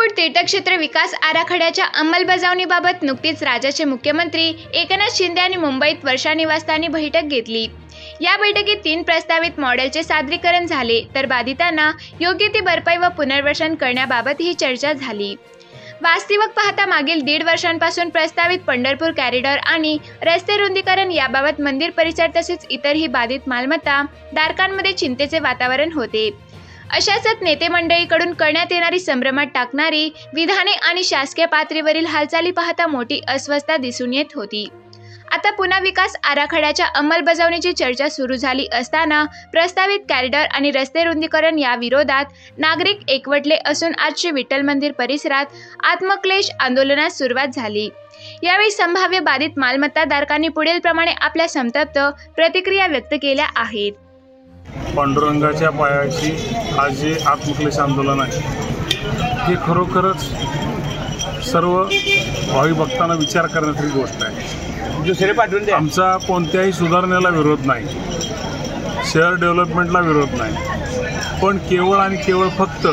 पंढरपूर तीर्थक्षेत्र विकास आराखड्याच्या अंमलबजावणीबाबत नुकतीच राज्याचे मुख्यमंत्री एकनाथ शिंदे यांनी मुंबईत वर्षा निवासस्थानी बैठक घेतली। या बैठकीत 3 प्रस्तावित मॉडेलचे सादरीकरण झाले, तर बाधितांना योग्य ती भरपाई व पुनर्वसन करण्याबाबत ही चर्चा झाली। वास्तविक पाहता मागील 1.5 वर्षांपासून प्रस्तावित पंढरपूर कॉरिडॉर आणि रस्ते रुंदीकरण याबाबत मंदिर परिसर तसेच इतरही बाधित मालमत्ता धारकांमध्ये चिंतेचे वातावरण होते। अशाच नेते मंडळीकडून करण्यात येणारी संभ्रमात टाकणारी विधाने आणि शासकीय पातळीवरील हालचाली पाहता मोठी अस्वस्थता दिसून येत होती। आता पुन्हा विकास आराखड्याच्या अंमलबजावणीची चर्चा सुरू झाली असताना प्रस्तावित कॉरिडॉर आणि रस्ते रुंदीकरण या विरोधात नागरिक एकवटले असून आज श्री विठ्ठल मंदिर परिसरात आत्मक्लेश आंदोलनास सुरुवात झाली। यावेळी संभाव्य बाधित मालमत्ता धारकांनी पुढील प्रमाणे आपल्या संतप्त प्रतिक्रिया व्यक्त केल्या आहेत। पांडुरंगाच्या पायाशी आज जे आत्मक्लेश आंदोलन आहे हे खरोखरच सर्व भावी भक्तांना विचार करण्याची गोष्ट आहे। दुसरे पाठवून द्या। आमचा कोणत्याही सुधारणेला विरोध नाही, शहर डेव्हलपमेंटला विरोध नाही, पण केवळ आणि केवळ फक्त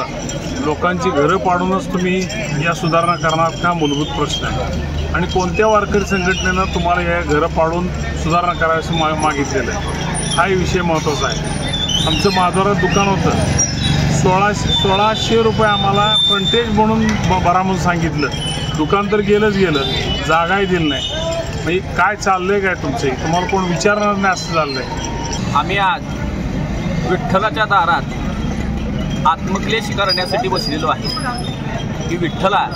लोकांची घरं पाडूनच तुम्ही या सुधारणा करणार का मूलभूत प्रश्न आहे। आणि कोणत्या वारकरी संघटनेनं तुम्हाला या घरं पाडून सुधारणा करायचं मागितलेलं आहे हाही विषय महत्त्वाचा आहे। आमचं महाद्वारात दुकान होतं, 1600 रुपये आम्हाला फ्रंटेज म्हणून भरा म्हणून सांगितलं। दुकान तर गेलंच गेलं, जागाही दिली नाही। म्हणजे काय चाललंय काय तुमचे, तुम्हाला कोण विचारणार नाही असं चाललंय। आम्ही आज विठ्ठलाच्या दारात आत्मक्लेश करण्यासाठी बसलेलो आहे की विठ्ठला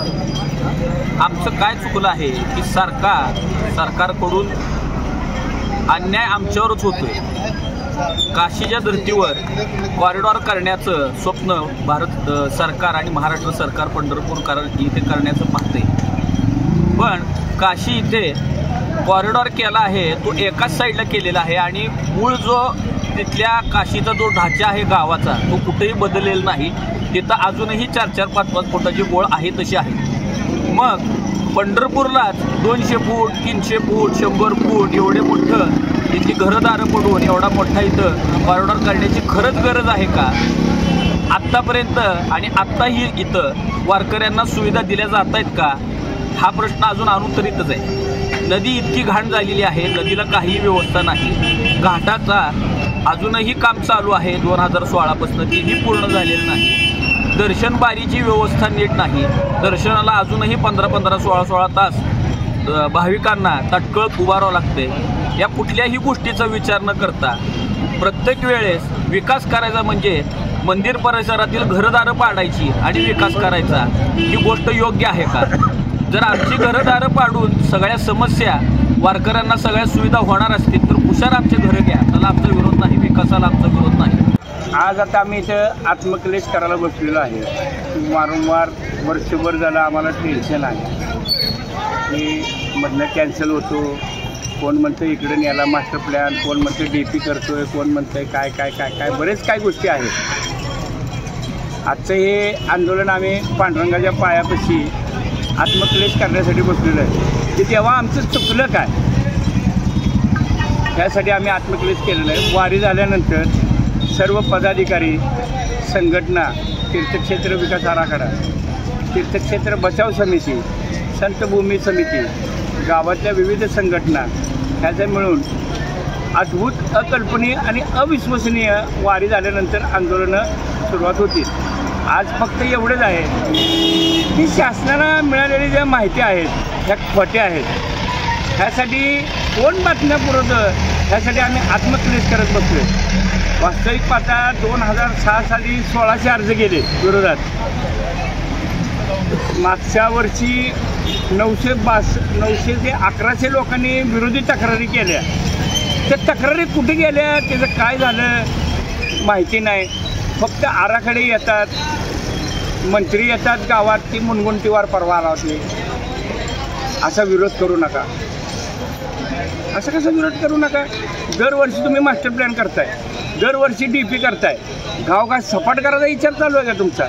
आमचं काय चुकलं आहे की सरकारकडून अन्याय आमच्यावरच होतोय। काशीच्या धर्तीवर कॉरिडॉर करण्याचं स्वप्न भारत सरकार आणि महाराष्ट्र सरकार पंढरपूर इथे करण्याचं पाहते, पण काशी इथे कॉरिडॉर केला आहे तो एकाच साईडला केलेला आहे आणि मूळ जो तिथल्या काशीचा जो ढाचा आहे गावाचा तो कुठेही बदललेला नाही। तिथं अजूनही 4-4, 5-5 फुटाची बोळ आहे तशी आहे। मग पंढरपूरलाच 200 फूट, 300 फूट, 100 फूट एवढे मोठं तिथली घरदारं पडून एवढा मोठा इथं कॉरिडॉर करण्याची खरंच गरज आहे का? आत्तापर्यंत आणि आत्ताही इथं वारकऱ्यांना सुविधा दिल्या जात आहेत का हा प्रश्न अजून अनुत्तरितच आहे। नदी इतकी घाण झालेली आहे, नदीला काहीही व्यवस्था नाही। घाटाचा अजूनही काम चालू आहे 2016 पासून, तेही पूर्ण झालेलं नाही। दर्शन बारीची व्यवस्था नीट नाही, दर्शनाला अजूनही 15-15, 16-16 तास भाविकांना तटकळत उभारावं लागते। या कुठल्याही गोष्टीचा विचार न करता प्रत्येक वेळेस विकास करायचा म्हणजे मंदिर परिसरातील घरदारं पाडायची आणि विकास करायचा, ही गोष्ट योग्य आहे का? जर आमची घरदारं पाडून सगळ्या समस्या वारकऱ्यांना सगळ्या सुविधा होणार असतील तर हुशार आमचे घरं घ्या, त्याला आमचा विरोध नाही, विकासाला आमचा विरोध नाही। आज आता आम्ही इथं आत्मक्लेश करायला बसलेलो आहे। वारंवार वर्षभर झालं आम्हाला टेन्शन आहे की मधनं कॅन्सल होतो, कोण म्हणतं इकडे न्यायला मास्टर प्लॅन, कोण म्हणतं DP करतोय, कोण म्हणतं काय बरेच काय गोष्टी आहेत। आजचं हे आंदोलन आम्ही पांडुरंगाच्या पायापाशी आत्मक्लेश करण्यासाठी बसलेलो आहे की तेव्हा आमचं चुकलं काय त्यासाठी आम्ही आत्मक्लेश केलेलं आहे। वारी झाल्यानंतर सर्व पदाधिकारी, संघटना, तीर्थक्षेत्र विकास आराखडा, तीर्थक्षेत्र बचाव समिती, संतभूमी समिती, गावातल्या विविध संघटना ह्याचे मिळून अद्भुत, अकल्पनीय आणि अविश्वसनीय वारी झाल्यानंतर आंदोलनं सुरुवात होती। आज फक्त एवढंच आहे की शासनाला मिळालेली ज्या माहिती आहेत ह्या खोट्या आहेत। ह्यासाठी कोण बातम्या पुरवतं ह्यासाठी आम्ही आत्मक्लेश करत बसलो। वास्तविक पाहता 2006 साली 1600 अर्ज गेले विरोधात। मागच्या वर्षी 900 ते 1100 लोकांनी विरोधी तक्रारी केल्या। त्या तक्रारी कुठे गेल्या त्याचं काय झालं माहिती नाही। फक्त आराखडे येतात, मंत्री येतात गावात ती मुनगुंटीवार परवा लावते। असा विरोध करू नका, असा कसा विरोध करू नका। दरवर्षी तुम्ही मास्टर प्लॅन करताय, दरवर्षी DP करताय, गाव काय सपाट करायचा विचार चालू आहे का तुमचा?